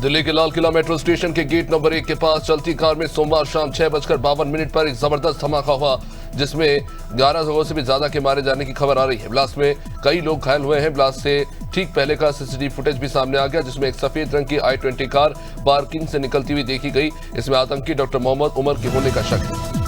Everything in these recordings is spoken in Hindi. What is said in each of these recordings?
दिल्ली के लाल किला मेट्रो स्टेशन के गेट नंबर 1 के पास चलती कार में सोमवार शाम 6:52 पर एक जबरदस्त धमाका हुआ, जिसमें 11 लोगों से भी ज्यादा के मारे जाने की खबर आ रही है। ब्लास्ट में कई लोग घायल हुए हैं। ब्लास्ट से ठीक पहले का सीसीटीवी फुटेज भी सामने आ गया, जिसमें एक सफेद रंग की i20 कार पार्किंग से निकलती हुई देखी गई। इसमें आतंकी डॉक्टर मोहम्मद उमर के होने का शक है।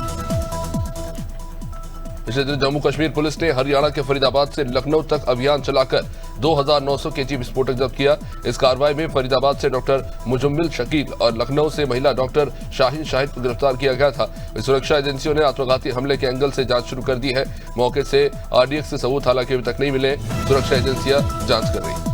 पिछले दिन जम्मू कश्मीर पुलिस ने हरियाणा के फरीदाबाद से लखनऊ तक अभियान चलाकर 2900 केजी विस्फोटक जब्त किया। इस कार्रवाई में फरीदाबाद से डॉक्टर मुजम्मिल शकील और लखनऊ से महिला डॉक्टर शाहीन शाहिद को गिरफ्तार किया गया था। सुरक्षा एजेंसियों ने आत्मघाती हमले के एंगल से जांच शुरू कर दी है। मौके से आरडीएक्स के सबूत हालांकि अभी तक नहीं मिले। सुरक्षा एजेंसियां जांच कर रही।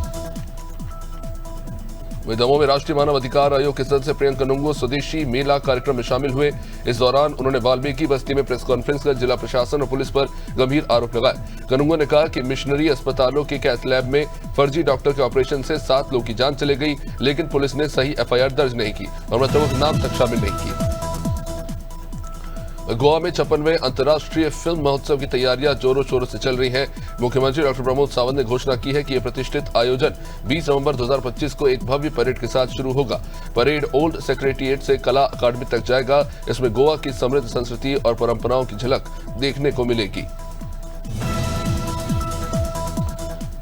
वे दमोह में राष्ट्रीय मानव अधिकार आयोग के सदस्य प्रियंका नुंगो स्वदेशी मेला कार्यक्रम में शामिल हुए। इस दौरान उन्होंने वाल्मीकि बस्ती में प्रेस कॉन्फ्रेंस कर जिला प्रशासन और पुलिस पर गंभीर आरोप लगाए। कनुंगो ने कहा कि मिशनरी अस्पतालों के कैथ लैब में फर्जी डॉक्टर के ऑपरेशन से 7 लोगों की जान चली गई, लेकिन पुलिस ने सही एफआईआर दर्ज नहीं की और मृतकों के नाम तक शामिल नहीं किए। गोवा में 56वें अंतर्राष्ट्रीय फिल्म महोत्सव की तैयारियां जोरों शोरों से चल रही हैं। मुख्यमंत्री डॉक्टर प्रमोद सावंत ने घोषणा की है कि यह प्रतिष्ठित आयोजन 20 नवंबर 2025 को एक भव्य परेड के साथ शुरू होगा। परेड ओल्ड सेक्रेटेरिएट से कला अकादमी तक जाएगा। इसमें गोवा की समृद्ध संस्कृति और परंपराओं की झलक देखने को मिलेगी।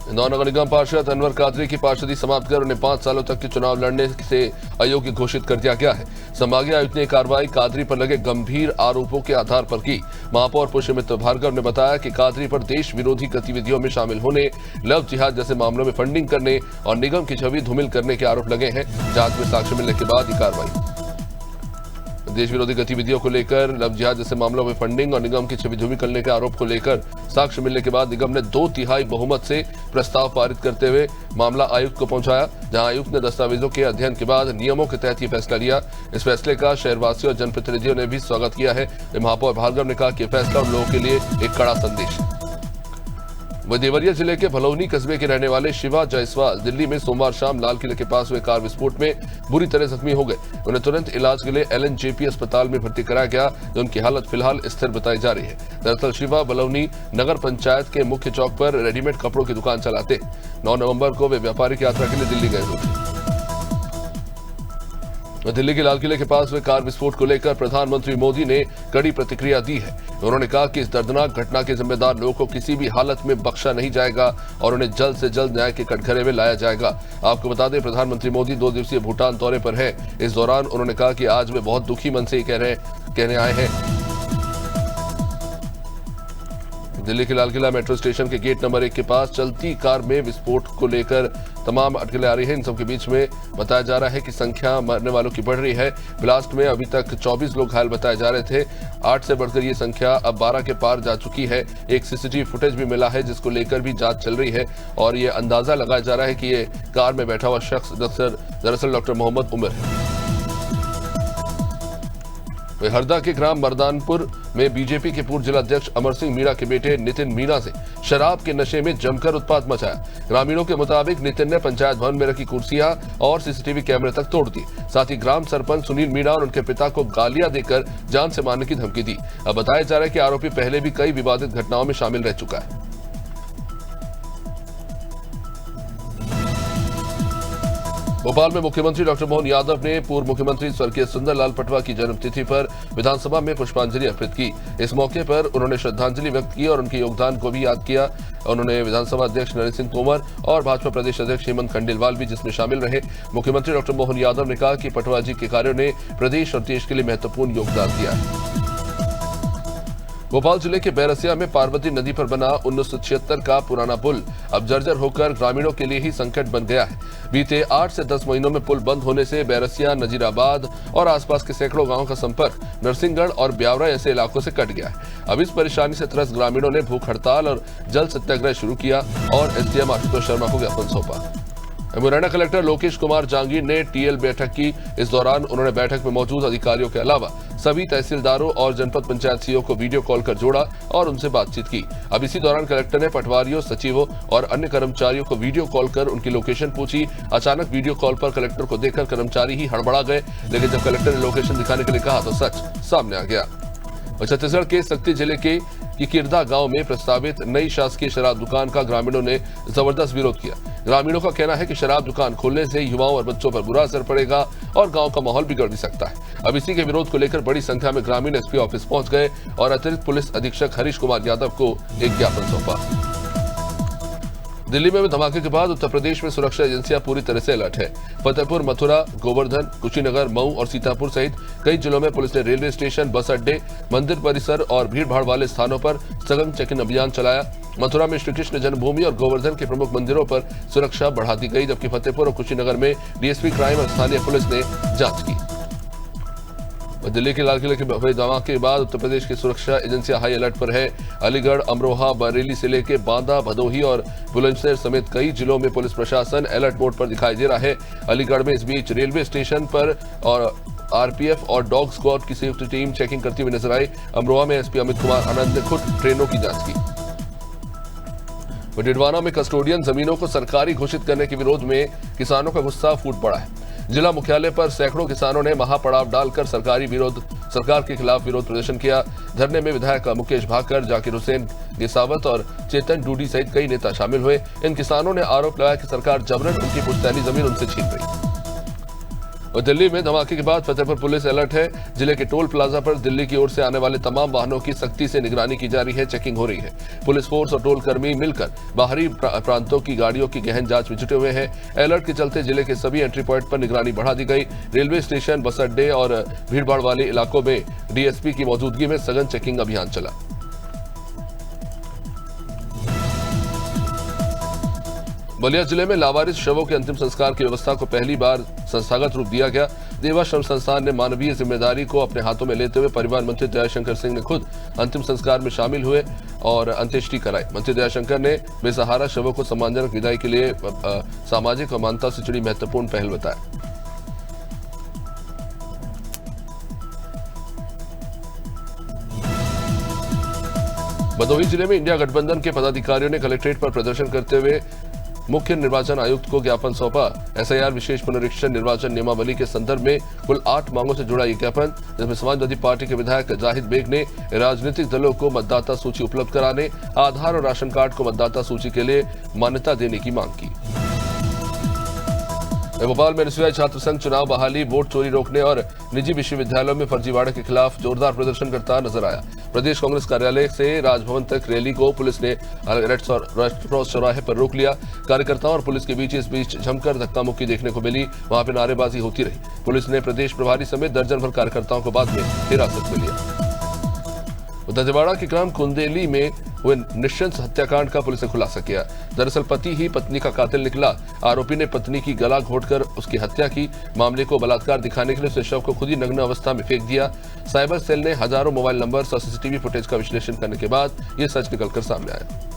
इंदौर नगर निगम पार्षद अनवर कादरी की पार्षदी समाप्त कर उन्हें 5 सालों तक के चुनाव लड़ने से अयोग्य घोषित कर दिया गया है। संभागीय आयुक्त ने कार्रवाई कादरी पर लगे गंभीर आरोपों के आधार पर की। महापौर पुष्यमित्र भार्गव ने बताया कि कादरी पर देश विरोधी गतिविधियों में शामिल होने, लव जिहाद जैसे मामलों में फंडिंग करने और निगम की छवि धूमिल करने के आरोप लगे हैं। जांच में साक्ष्य मिलने के बाद ये कार्रवाई। देश विरोधी गतिविधियों को लेकर, लव जिहाद जैसे मामलों में फंडिंग और निगम की छवि धूमिल करने के आरोप को लेकर साक्ष्य मिलने के बाद निगम ने 2/3 बहुमत से प्रस्ताव पारित करते हुए मामला आयुक्त को पहुंचाया, जहां आयुक्त ने दस्तावेजों के अध्ययन के बाद नियमों के तहत यह फैसला लिया। इस फैसले का शहरवासियों और जनप्रतिनिधियों ने भी स्वागत किया है। महापौर भार्गव ने कहा कि फैसला उन लोगों के लिए एक कड़ा संदेश है। वह देवरिया जिले के भलौनी कस्बे के रहने वाले शिवा जायसवाल दिल्ली में सोमवार शाम लाल किले के पास हुए कार विस्फोट में बुरी तरह जख्मी हो गए। उन्हें तुरंत इलाज के लिए LNJP अस्पताल में भर्ती कराया गया, जो उनकी हालत फिलहाल स्थिर बताई जा रही है। दरअसल शिवा भलौनी नगर पंचायत के मुख्य चौक पर रेडीमेड कपड़ों की दुकान चलाते। 9 नवंबर को वे व्यापारिक यात्रा के लिए दिल्ली गए हुए थे। दिल्ली के लाल किले के पास हुए कार विस्फोट को लेकर प्रधानमंत्री मोदी ने कड़ी प्रतिक्रिया दी है। उन्होंने कहा कि इस दर्दनाक घटना के जिम्मेदार लोगों को किसी भी हालत में बख्शा नहीं जाएगा और उन्हें जल्द से जल्द न्याय के कटघरे में लाया जाएगा। आपको बता दें, प्रधानमंत्री मोदी 2 दिवसीय भूटान दौरे पर हैं। इस दौरान उन्होंने कहा कि आज वे बहुत दुखी मन से कहने आए हैं। दिल्ली के लाल किला मेट्रो स्टेशन के गेट नंबर 1 के पास चलती कार में विस्फोट को लेकर तमाम अटकलें आ रही हैं। इन सबके बीच में बताया जा रहा है कि संख्या मरने वालों की बढ़ रही है। ब्लास्ट में अभी तक 24 लोग घायल बताए जा रहे थे। 8 से बढ़कर ये संख्या अब 12 के पार जा चुकी है। एक सीसीटीवी फुटेज भी मिला है, जिसको लेकर भी जांच चल रही है और ये अंदाजा लगाया जा रहा है कि ये कार में बैठा हुआ शख्स दरअसल डॉक्टर मोहम्मद उमर है। हरदा के ग्राम मर्दानपुर में बीजेपी के पूर्व जिलाध्यक्ष अमर सिंह मीणा के बेटे नितिन मीणा से शराब के नशे में जमकर उत्पात मचाया। ग्रामीणों के मुताबिक नितिन ने पंचायत भवन में रखी कुर्सियां और सीसीटीवी कैमरे तक तोड़ दी। साथ ही ग्राम सरपंच सुनील मीणा और उनके पिता को गालियां देकर जान से मारने की धमकी दी। अब बताया जा रहा है कि आरोपी पहले भी कई विवादित घटनाओं में शामिल रह चुका है। भोपाल में मुख्यमंत्री डॉक्टर मोहन यादव ने पूर्व मुख्यमंत्री स्वर्गीय सुंदरलाल पटवा की जन्मतिथि पर विधानसभा में पुष्पांजलि अर्पित की। इस मौके पर उन्होंने श्रद्धांजलि व्यक्त की और उनके योगदान को भी याद किया। उन्होंने विधानसभा अध्यक्ष नरेंद्र सिंह तोमर और भाजपा प्रदेश अध्यक्ष हेमंत खंडेलवाल भी जिसमें शामिल रहे। मुख्यमंत्री डॉक्टर मोहन यादव ने कहा कि पटवा जी के कार्यों ने प्रदेश और देश के लिए महत्वपूर्ण योगदान दिया है। भोपाल जिले के बैरसिया में पार्वती नदी पर बना 1976 का पुराना पुल अब जर्जर होकर ग्रामीणों के लिए ही संकट बन गया है। बीते 8 से 10 महीनों में पुल बंद होने से बैरसिया, नजीराबाद और आसपास के सैकड़ों गांवों का संपर्क नरसिंहगढ़ और ब्यावरा ऐसे इलाकों से कट गया है। अब इस परेशानी से त्रस्त ग्रामीणों ने भूख हड़ताल और जल सत्याग्रह शुरू किया और SDM आशुतोष शर्मा को ज्ञापन सौंपा। मुरैना कलेक्टर लोकेश कुमार जहांगीर ने TL बैठक की। इस दौरान उन्होंने बैठक में मौजूद अधिकारियों के अलावा सभी तहसीलदारों और जनपद पंचायत सीईओ को वीडियो कॉल कर जोड़ा और उनसे बातचीत की। अब इसी दौरान कलेक्टर ने पटवारियों, सचिवों और अन्य कर्मचारियों को वीडियो कॉल कर उनकी लोकेशन पूछी। अचानक वीडियो कॉल पर कलेक्टर को देखकर कर्मचारी ही हड़बड़ा गए, लेकिन जब कलेक्टर ने लोकेशन दिखाने के लिए कहा तो सच सामने आ गया। छत्तीसगढ़ के सक्ती जिले के किरदा गांव में प्रस्तावित नई शासकीय शराब दुकान का ग्रामीणों ने जबरदस्त विरोध किया। ग्रामीणों का कहना है कि शराब दुकान खोलने से युवाओं और बच्चों पर बुरा असर पड़ेगा और गांव का माहौल बिगड़ भी सकता है। अब इसी के विरोध को लेकर बड़ी संख्या में ग्रामीण एसपी ऑफिस पहुंच गए और अतिरिक्त पुलिस अधीक्षक हरीश कुमार यादव को एक ज्ञापन सौंपा। दिल्ली में धमाके के बाद उत्तर प्रदेश में सुरक्षा एजेंसियां पूरी तरह से अलर्ट है। फतेहपुर, मथुरा, गोवर्धन, कुशीनगर, मऊ और सीतापुर सहित कई जिलों में पुलिस ने रेलवे स्टेशन, बस अड्डे, मंदिर परिसर और भीड़भाड़ वाले स्थानों पर सघन चेकिंग अभियान चलाया। मथुरा में श्री कृष्ण जन्मभूमि और गोवर्धन के प्रमुख मंदिरों पर सुरक्षा बढ़ा दी गई, जबकि फतेहपुर और कुशीनगर में डीएसपी क्राइम और स्थानीय पुलिस ने जांच की। दिल्ली के लाल किले के हुए धमाके के बाद उत्तर प्रदेश की सुरक्षा एजेंसियां हाई अलर्ट पर है। अलीगढ़, अमरोहा, बरेली से लेकर बांदा, भदोही और बुलंदशहर समेत कई जिलों में पुलिस प्रशासन अलर्ट मोड पर दिखाई दे रहा है। अलीगढ़ में इस बीच रेलवे स्टेशन पर और आरपीएफ और डॉग स्क्वाड की संयुक्त टीम चेकिंग करती हुई नजर आई। अमरोहा में एसपी अमित कुमार आनंद ने खुद ट्रेनों की जांच की। डिडवाना में कस्टोडियन जमीनों को सरकारी घोषित करने के विरोध में किसानों का गुस्सा फूट पड़ा है। जिला मुख्यालय पर सैकड़ों किसानों ने महापड़ाव डालकर सरकार के खिलाफ विरोध प्रदर्शन किया। धरने में विधायक मुकेश भाकर, जाकिर हुसैन गिसावत और चेतन डूडी सहित कई नेता शामिल हुए। इन किसानों ने आरोप लगाया कि सरकार जबरन उनकी पुश्तैनी जमीन उनसे छीन रही। और दिल्ली में धमाके के बाद फतेहपुर पुलिस अलर्ट है। जिले के टोल प्लाजा पर दिल्ली की ओर से आने वाले तमाम वाहनों की सख्ती से निगरानी की जा रही है, चेकिंग हो रही है। पुलिस फोर्स और टोल कर्मी मिलकर बाहरी प्रांतों की गाड़ियों की गहन जांच में जुटे हुए हैं। अलर्ट के चलते जिले के सभी एंट्री पॉइंट पर निगरानी बढ़ा दी गई। रेलवे स्टेशन, बस अड्डे और भीड़भाड़ वाले इलाकों में डीएसपी की मौजूदगी में सघन चेकिंग अभियान चला। बलिया जिले में लावारिस शवों के अंतिम संस्कार की व्यवस्था को पहली बार संस्थागत रूप दिया गया। देवा श्रम संस्थान ने मानवीय जिम्मेदारी को अपने हाथों में लेते हुए परिवहन मंत्री दयाशंकर सिंह ने खुद अंतिम संस्कार में शामिल हुए और अंत्येष्टि कराई। मंत्री दयाशंकर ने बेसहारा शवों को सम्मानजनक विदाई के लिए सामाजिक और मानवता से जुड़ी महत्वपूर्ण पहल बताया। भदोही जिले में इंडिया गठबंधन के पदाधिकारियों ने कलेक्ट्रेट पर प्रदर्शन करते हुए मुख्य निर्वाचन आयुक्त को ज्ञापन सौंपा। एसआईआर विशेष पुनरीक्षण निर्वाचन नियमावली के संदर्भ में कुल 8 मांगों से जुड़ा ये ज्ञापन, जिसमें समाजवादी पार्टी के विधायक जाहिद बेग ने राजनीतिक दलों को मतदाता सूची उपलब्ध कराने, आधार और राशन कार्ड को मतदाता सूची के लिए मान्यता देने की मांग की। भोपाल में एनएसयूआई छात्र संघ चुनाव बहाली, वोट चोरी रोकने और निजी विश्वविद्यालयों में फर्जीवाड़े के खिलाफ जोरदार प्रदर्शन करता नजर आया। प्रदेश कांग्रेस कार्यालय से राजभवन तक रैली को पुलिस ने रेड क्रॉस चौराहे पर रोक लिया। कार्यकर्ताओं और पुलिस के बीच जमकर धक्का मुक्की देखने को मिली। वहां पर नारेबाजी होती रही। पुलिस ने प्रदेश प्रभारी समेत दर्जन भर कार्यकर्ताओं को बाद में हिरासत में लिया। दंतेवाड़ा के ग्राम कुंदेली में हुए निशंस हत्याकांड का पुलिस ने खुलासा किया। दरअसल पति ही पत्नी का कातिल निकला। आरोपी ने पत्नी की गला घोंटकर उसकी हत्या की। मामले को बलात्कार दिखाने के लिए उसने शव को खुद ही नग्न अवस्था में फेंक दिया। साइबर सेल ने हजारों मोबाइल नंबर और सीसीटीवी फुटेज का विश्लेषण करने के बाद यह सच निकलकर सामने आया।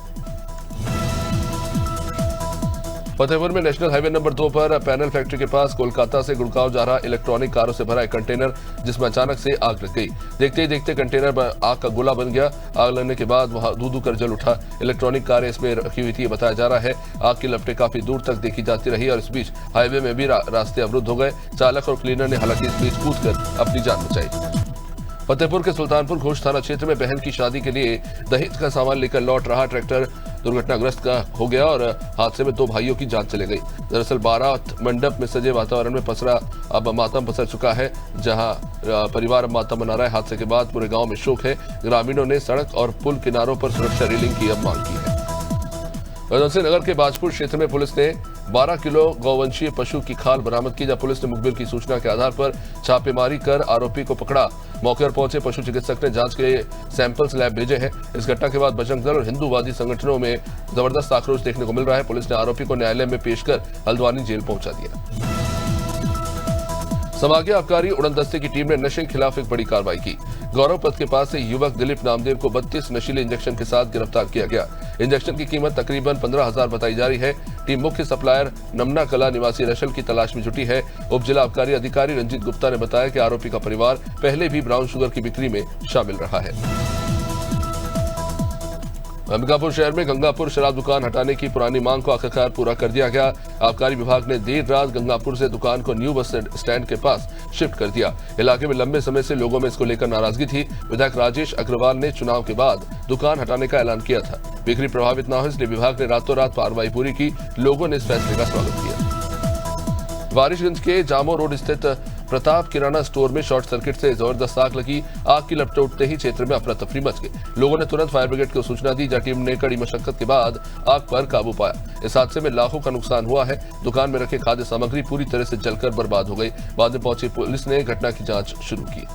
फतेहपुर में नेशनल हाईवे नंबर 2 पर पैनल फैक्ट्री के पास कोलकाता से गुड़गांव जा रहा इलेक्ट्रॉनिक कारों से भरा एक कंटेनर, जिसमें अचानक से आग लग गई। देखते ही देखते कंटेनर आग का गोला बन गया। आग लगने के बाद वहां धू कर जल उठा। इलेक्ट्रॉनिक कारें इसमें रखी हुई थी, बताया जा रहा है। आग की लपटें काफी दूर तक देखी जाती रही और इस बीच हाईवे में भी रास्ते अवरुद्ध हो गए। चालक और क्लीनर ने हालांकि इस बीच कूदकर अपनी जान बचाई। फतेहपुर के सुल्तानपुर घोष थाना क्षेत्र में बहन की शादी के लिए दहेज का सामान लेकर लौट रहा ट्रैक्टर दुर्घटनाग्रस्त हो गया और हादसे में 2 भाइयों की जान चली गई। दरअसल बारात मंडप में सजे वातावरण में अब मातम पसर चुका है, जहां परिवार मातम मना रहा है। हादसे के बाद पूरे गांव में शोक है। ग्रामीणों ने सड़क और पुल किनारों पर सुरक्षा रेलिंग की अब मांग की है। उधमसिंह नगर के बाजपुर क्षेत्र में पुलिस ने 12 किलो गौवंशीय पशु की खाल बरामद की। जब पुलिस ने मुखबिर की सूचना के आधार पर छापेमारी कर आरोपी को पकड़ा। मौके पर पहुंचे पशु चिकित्सक ने जांच के लिए सैंपल्स लैब भेजे हैं। इस घटना के बाद बजरंग दल और हिंदूवादी संगठनों में जबरदस्त आक्रोश देखने को मिल रहा है। पुलिस ने आरोपी को न्यायालय में पेश कर हल्द्वानी जेल पहुंचा दिया। समागे आबकारी उड़नदस्ते की टीम ने नशे के खिलाफ एक बड़ी कार्रवाई की। गौरव पथ के पास से युवक दिलीप नामदेव को 32 नशीले इंजेक्शन के साथ गिरफ्तार किया गया। इंजेक्शन की कीमत तकरीबन 15,000 बताई जा रही है। टीम मुख्य सप्लायर नमना कला निवासी रशल की तलाश में जुटी है। उप जिला आबकारी अधिकारी रंजीत गुप्ता ने बताया कि आरोपी का परिवार पहले भी ब्राउन शुगर की बिक्री में शामिल रहा है। अंबिकापुर शहर में गंगापुर शराब दुकान हटाने की पुरानी मांग को आखिरकार पूरा कर दिया गया। आबकारी विभाग ने देर रात गंगापुर से दुकान को न्यू बस स्टैंड के पास शिफ्ट कर दिया। इलाके में लंबे समय से लोगों में इसको लेकर नाराजगी थी। विधायक राजेश अग्रवाल ने चुनाव के बाद दुकान हटाने का ऐलान किया था। बिक्री प्रभावित न हो इसलिए विभाग ने रातों रात कार्रवाई पूरी की। लोगों ने इस फैसले का स्वागत किया। वारिसगंज के जामो रोड स्थित प्रताप किराना स्टोर में शॉर्ट सर्किट से जबरदस्त आग लगी। आग की लपटें उठते ही क्षेत्र में अफरा तफरी मच गई। लोगों ने तुरंत फायर ब्रिगेड को सूचना दी, जहां टीम ने कड़ी मशक्कत के बाद आग पर काबू पाया। इस हादसे में लाखों का नुकसान हुआ है। दुकान में रखे खाद्य सामग्री पूरी तरह से जलकर बर्बाद हो गई। बाद में पहुंची पुलिस ने घटना की जांच शुरू की।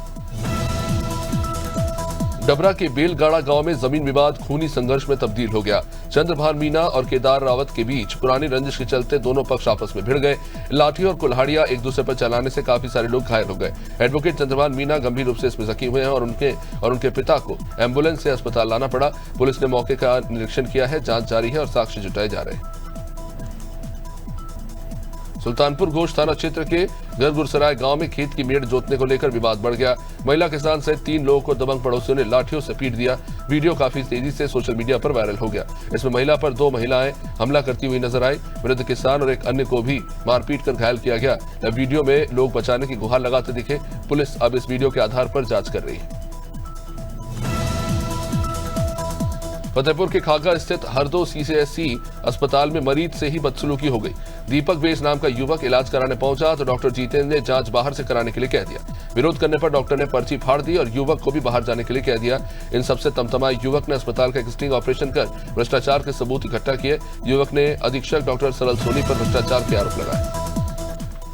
डबरा के बेलगाड़ा गांव में जमीन विवाद खूनी संघर्ष में तब्दील हो गया। चंद्रभान मीना और केदार रावत के बीच पुरानी रंजिश के चलते दोनों पक्ष आपस में भिड़ गए। लाठी और कुल्हाड़ियां एक दूसरे पर चलाने से काफी सारे लोग घायल हो गए। एडवोकेट चंद्रभान मीना गंभीर रूप से इसमें जख्मी हुए हैं और उनके पिता को एम्बुलेंस से अस्पताल लाना पड़ा। पुलिस ने मौके का निरीक्षण किया है, जांच जारी है और साक्ष्य जुटाए जा रहे हैं। सुल्तानपुर घोष थाना क्षेत्र के गरगुरसराय गांव में खेत की मेड़ जोतने को लेकर विवाद बढ़ गया। महिला किसान सहित 3 लोगों को दबंग पड़ोसियों ने लाठियों से पीट दिया। वीडियो काफी तेजी से सोशल मीडिया पर वायरल हो गया। इसमें महिला पर 2 महिलाएं हमला करती हुई नजर आई। वृद्ध किसान और एक अन्य को भी मारपीट कर घायल किया गया। वीडियो में लोग बचाने की गुहार लगाते दिखे। पुलिस अब इस वीडियो के आधार पर जांच कर रही है। फतेहपुर के खागा स्थित हरदो सीसीएससी अस्पताल में मरीज से ही बदसलूकी हो गई। दीपक बेस नाम का युवक इलाज कराने पहुंचा तो डॉक्टर जीतेंद्र ने जांच बाहर से कराने के लिए कह दिया। विरोध करने पर डॉक्टर ने पर्ची फाड़ दी और युवक को भी बाहर जाने के लिए कह दिया। इन सबसे तमतमाए युवक ने अस्पताल का एक स्टिंग ऑपरेशन कर भ्रष्टाचार के सबूत इकट्ठा किए। युवक ने अधीक्षक डॉक्टर सरल सोनी पर भ्रष्टाचार के आरोप लगाए।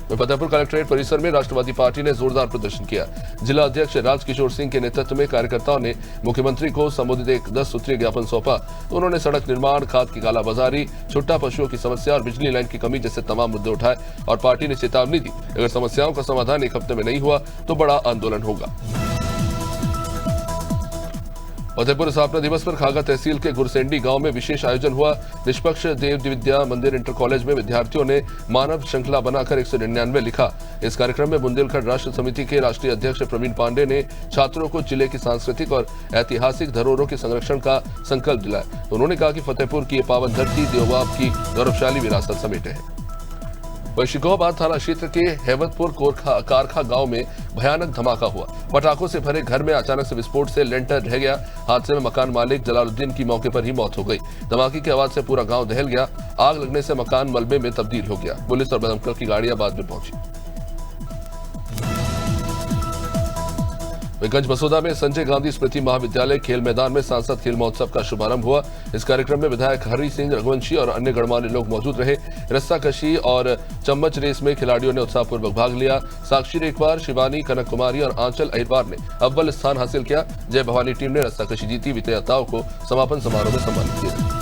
फतेहपुर कलेक्ट्रेट परिसर में राष्ट्रवादी पार्टी ने जोरदार प्रदर्शन किया। जिला अध्यक्ष राजकिशोर सिंह के नेतृत्व में कार्यकर्ताओं ने मुख्यमंत्री को संबोधित एक 10 सूत्रीय ज्ञापन सौंपा। उन्होंने सड़क निर्माण, खाद की कालाबाजारी, छुट्टा पशुओं की समस्या और बिजली लाइन की कमी जैसे तमाम मुद्दे उठाए और पार्टी ने चेतावनी दी, अगर समस्याओं का समाधान 1 हफ्ते में नहीं हुआ तो बड़ा आंदोलन होगा। फतेहपुर स्थापना दिवस पर खागा तहसील के गुरसेंडी गांव में विशेष आयोजन हुआ। निष्पक्ष देव विद्या मंदिर इंटर कॉलेज में विद्यार्थियों ने मानव श्रृंखला बनाकर 199 लिखा। इस कार्यक्रम में बुंदेलखंड राष्ट्र समिति के राष्ट्रीय अध्यक्ष प्रवीण पांडे ने छात्रों को जिले की सांस्कृतिक और ऐतिहासिक धरोहरों के संरक्षण का संकल्प दिलाया। उन्होंने कहा कि फतेहपुर की ये पावन धरती देवबाप की गौरवशाली विरासत समेटे है। वहीं शिकोहाबाद थाना क्षेत्र के हेवतपुर कारखा गांव में भयानक धमाका हुआ। पटाखों से भरे घर में अचानक से विस्फोट से लेंटर ढह गया। हादसे में मकान मालिक जलालुद्दीन की मौके पर ही मौत हो गई। धमाके की आवाज से पूरा गांव दहल गया। आग लगने से मकान मलबे में तब्दील हो गया। पुलिस और दमकल की गाड़ियां बाद में पहुंची। गंज बसोदा में संजय गांधी स्मृति महाविद्यालय खेल मैदान में सांसद खेल महोत्सव का शुभारंभ हुआ। इस कार्यक्रम में विधायक हरि सिंह रघुवंशी और अन्य गणमान्य लोग मौजूद रहे। रस्साकशी और चम्मच रेस में खिलाड़ियों ने उत्साहपूर्वक भाग लिया। साक्षी रेखवार, शिवानी, कनक कुमारी और आंचल अहिरवार ने अव्वल स्थान हासिल किया। जय भवानी टीम ने रस्साकशी जीती। विजेताओं को समापन समारोह में सम्मानित किया।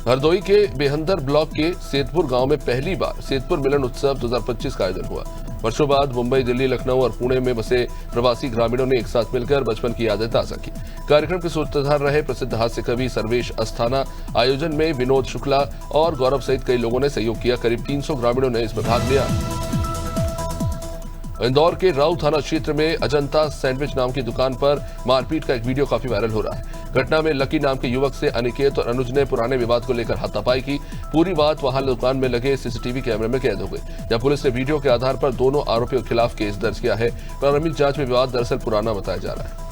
हरदोई के बेहंदर ब्लॉक के सेतपुर गांव में पहली बार सेतपुर मिलन उत्सव 2025 का आयोजन हुआ। वर्षों बाद मुंबई, दिल्ली, लखनऊ और पुणे में बसे प्रवासी ग्रामीणों ने एक साथ मिलकर बचपन की यादें ताजा की। कार्यक्रम के सूत्रधार रहे प्रसिद्ध हास्य कवि सर्वेश अस्थाना। आयोजन में विनोद शुक्ला और गौरव सहित कई लोगों ने सहयोग किया। करीब 300 ग्रामीणों ने इसमें भाग लिया। इंदौर के राउ थाना क्षेत्र में अजंता सैंडविच नाम की दुकान पर मारपीट का एक वीडियो काफी वायरल हो रहा है। घटना में लकी नाम के युवक से अनिकेत और अनुज ने पुराने विवाद को लेकर हाथापाई की। पूरी बात वहां दुकान में लगे सीसीटीवी कैमरे में कैद हो गई। जब पुलिस ने वीडियो के आधार पर दोनों आरोपियों के खिलाफ केस दर्ज किया है। प्रारंभिक जांच में विवाद दरअसल पुराना बताया जा रहा है।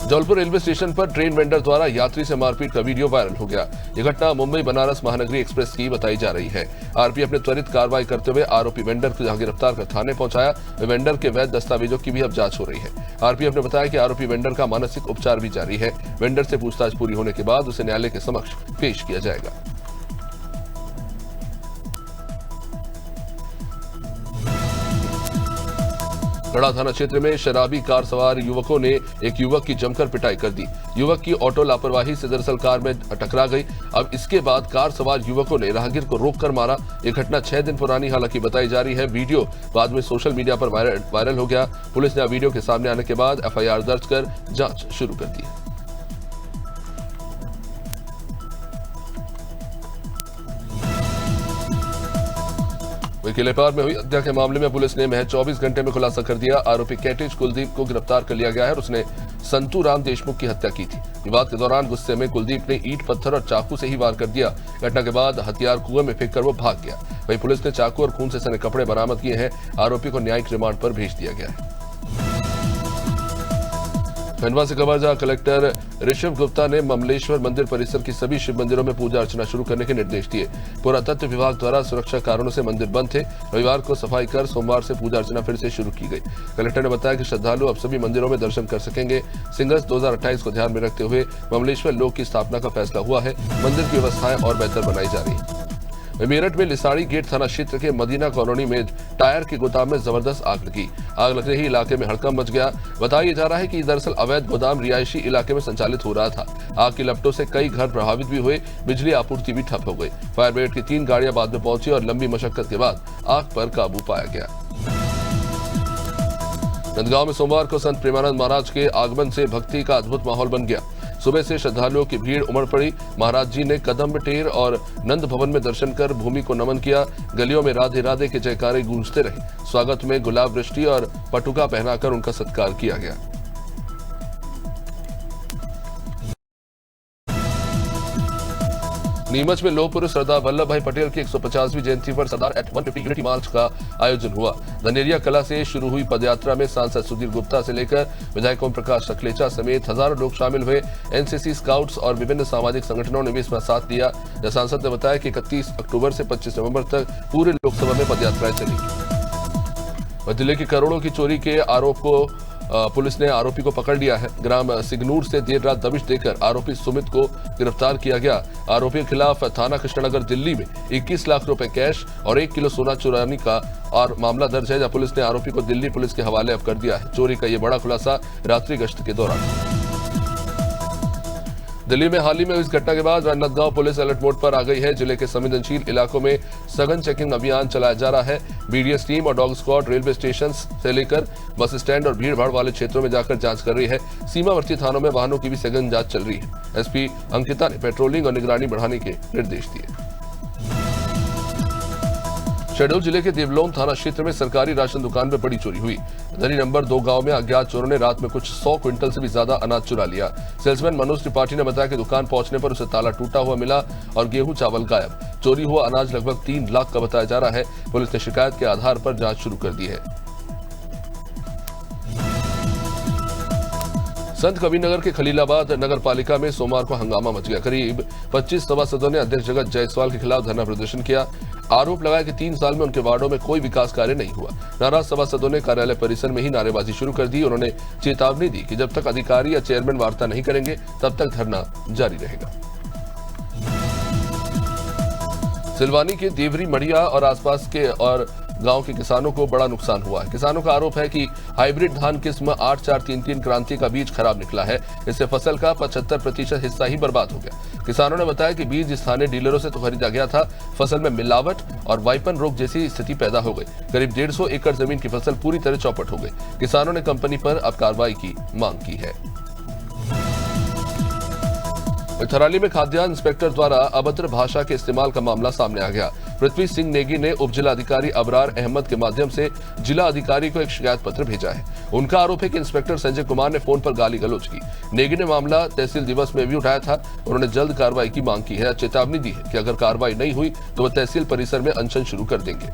जबलपुर रेलवे स्टेशन पर ट्रेन वेंडर द्वारा यात्री से मारपीट का वीडियो वायरल हो गया। यह घटना मुंबई बनारस महानगरी एक्सप्रेस की बताई जा रही है। आरपीएफ ने त्वरित कार्रवाई करते हुए आरोपी वेंडर को गिरफ्तार कर थाने पहुंचाया। वेंडर के वैध दस्तावेजों की भी अब जांच हो रही है। आरपीएफ ने बताया कि आरोपी वेंडर का मानसिक उपचार भी जारी है। वेंडर से पूछताछ पूरी होने के बाद उसे न्यायालय के समक्ष पेश किया जाएगा। गढ़ा थाना क्षेत्र में शराबी कार सवार युवकों ने एक युवक की जमकर पिटाई कर दी। युवक की ऑटो लापरवाही से दरअसल कार में टकरा गई। अब इसके बाद कार सवार युवकों ने राहगीर को रोककर मारा। यह घटना 6 दिन पुरानी हालांकि बताई जा रही है। वीडियो बाद में सोशल मीडिया पर वायरल हो गया। पुलिस ने वीडियो के सामने आने के बाद एफआईआर दर्ज कर जांच शुरू कर दी है। किलेपार में हुई हत्या के मामले में पुलिस ने महज 24 घंटे में खुलासा कर दिया। आरोपी कैटेज कुलदीप को गिरफ्तार कर लिया गया है और उसने संतू राम देशमुख की हत्या की थी। विवाद के दौरान गुस्से में कुलदीप ने ईंट पत्थर और चाकू से ही वार कर दिया। घटना के बाद हथियार कुएं में फेंककर वो भाग गया। वहीं पुलिस ने चाकू और खून से सने कपड़े बरामद किए हैं। आरोपी को न्यायिक रिमांड पर भेज दिया गया है। खंडवा से खबर जहां कलेक्टर ऋषभ गुप्ता ने ममलेश्वर मंदिर परिसर की सभी शिव मंदिरों में पूजा अर्चना शुरू करने के निर्देश दिए। पुरातत्व विभाग द्वारा सुरक्षा कारणों से मंदिर बंद थे। रविवार को सफाई कर सोमवार से पूजा अर्चना फिर से शुरू की गई। कलेक्टर ने बताया कि श्रद्धालु अब सभी मंदिरों में दर्शन कर सकेंगे। सिंगल्स 2028 को ध्यान में रखते हुए ममलेश्वर लोक की स्थापना का फैसला हुआ है। मंदिर की व्यवस्थाएं और बेहतर बनाई जा रही है। मेरठ में लिसाड़ी गेट थाना क्षेत्र के मदीना कॉलोनी में टायर के गोदाम में जबरदस्त आग लगी। आग लगते ही इलाके में हड़कंप मच गया। बताया जा रहा है कि दरअसल अवैध गोदाम रिहायशी इलाके में संचालित हो रहा था। आग की लपटों से कई घर प्रभावित भी हुए। बिजली आपूर्ति भी ठप हो गई। फायर ब्रिगेड की 3 गाड़ियां बाद में पहुंची और लंबी मशक्कत के बाद आग पर काबू पाया गया। नंदगांव में सोमवार को संत प्रेमानंद महाराज के आगमन से भक्ति का अद्भुत माहौल बन गया। सुबह से श्रद्धालुओं की भीड़ उमड़ पड़ी। महाराज जी ने कदम टेर और नंद भवन में दर्शन कर भूमि को नमन किया। गलियों में राधे राधे के जयकारे गूंजते रहे। स्वागत में गुलाब वृष्टि और पटुका पहनाकर उनका सत्कार किया गया। नीमच में लौह पुरुष सरदार वल्लभ भाई पटेल की 150वीं जयंती पर सरदार एट 150 यूनिटी मार्च का आयोजन हुआ। धनेरिया कला से शुरू हुई पदयात्रा में सांसद सुधीर गुप्ता से लेकर विधायक ओम प्रकाश सकलेचा समेत हजारों लोग शामिल हुए। एनसीसी स्काउट्स और विभिन्न सामाजिक संगठनों ने भी इसमें साथ दिया। सांसद ने बताया कि 31 अक्टूबर से 25 नवंबर तक पूरे लोकसभा में पदयात्राएं चलेंगी। दिल्ली की करोड़ों की चोरी के आरोप को पुलिस ने आरोपी को पकड़ लिया है। ग्राम सिगनूर से देर रात दबिश देकर आरोपी सुमित को गिरफ्तार किया गया। आरोपी के खिलाफ थाना कृष्णनगर दिल्ली में 21 लाख रुपए कैश और 1 किलो सोना चुराने का और मामला दर्ज है, जहां पुलिस ने आरोपी को दिल्ली पुलिस के हवाले अब कर दिया है। चोरी का यह बड़ा खुलासा रात्रि गश्त के दौरान। दिल्ली में हाल ही में इस घटना के बाद राजनांदगांव पुलिस अलर्ट मोड पर आ गई है। जिले के संवेदनशील इलाकों में सघन चेकिंग अभियान चलाया जा रहा है। बीडीएस टीम और डॉग स्क्वाड रेलवे स्टेशन से लेकर बस स्टैंड और भीड़भाड़ वाले क्षेत्रों में जाकर जांच कर रही है। सीमावर्ती थानों में वाहनों की भी सघन जांच चल रही है। एसपी अंकिता ने पेट्रोलिंग और निगरानी बढ़ाने के निर्देश दिए। शहडोल जिले के देवलोम थाना क्षेत्र में सरकारी राशन दुकान में बड़ी चोरी हुई। दरी नंबर 2 गांव में अज्ञात चोरों ने रात में कुछ 100 क्विंटल से भी ज्यादा अनाज चुरा लिया। सेल्समैन मनोज त्रिपाठी ने बताया कि दुकान पहुंचने पर उसे ताला टूटा हुआ मिला और गेहूं चावल गायब। चोरी हुआ अनाज लगभग 3 लाख का बताया जा रहा है। पुलिस ने शिकायत के आधार पर जांच शुरू कर दी है। संत कबीरनगर के खलीलाबाद नगर पालिका में सोमवार को हंगामा मच गया। करीब 25 सभासदों ने अध्यक्ष जगत जायसवाल के खिलाफ धरना प्रदर्शन किया। आरोप लगाया कि 3 साल में उनके वार्डों में कोई विकास कार्य नहीं हुआ। नाराज सभासदों ने कार्यालय परिसर में ही नारेबाजी शुरू कर दी। उन्होंने चेतावनी दी कि जब तक अधिकारी या चेयरमैन वार्ता नहीं करेंगे तब तक धरना जारी रहेगा। सिलवानी के देवरी मढ़िया और आसपास के और गांव के किसानों को बड़ा नुकसान हुआ है। किसानों का आरोप है कि हाइब्रिड धान किस्म 8433 क्रांति का बीज खराब निकला है। इससे फसल का 75% हिस्सा ही बर्बाद हो गया। किसानों ने बताया कि बीज स्थानीय डीलरों से तो खरीदा गया था। फसल में मिलावट और वाइपन रोग जैसी स्थिति पैदा हो गई। करीब 150 एकड़ जमीन की फसल पूरी तरह चौपट हो गई। किसानों ने कंपनी पर अब कार्रवाई की मांग की है। थराली में खाद्यान्न इंस्पेक्टर द्वारा अभद्र भाषा के इस्तेमाल का मामला सामने आ गया। पृथ्वी सिंह नेगी ने उप जिलाधिकारी अबरार अहमद के माध्यम से जिला अधिकारी को एक शिकायत पत्र भेजा है। उनका आरोप है कि इंस्पेक्टर संजय कुमार ने फोन पर गाली गलौज की। नेगी ने मामला तहसील दिवस में भी उठाया था। उन्होंने जल्द कार्रवाई की मांग की है। चेतावनी दी है कि अगर कार्रवाई नहीं हुई तो वह तहसील परिसर में अनशन शुरू कर देंगे।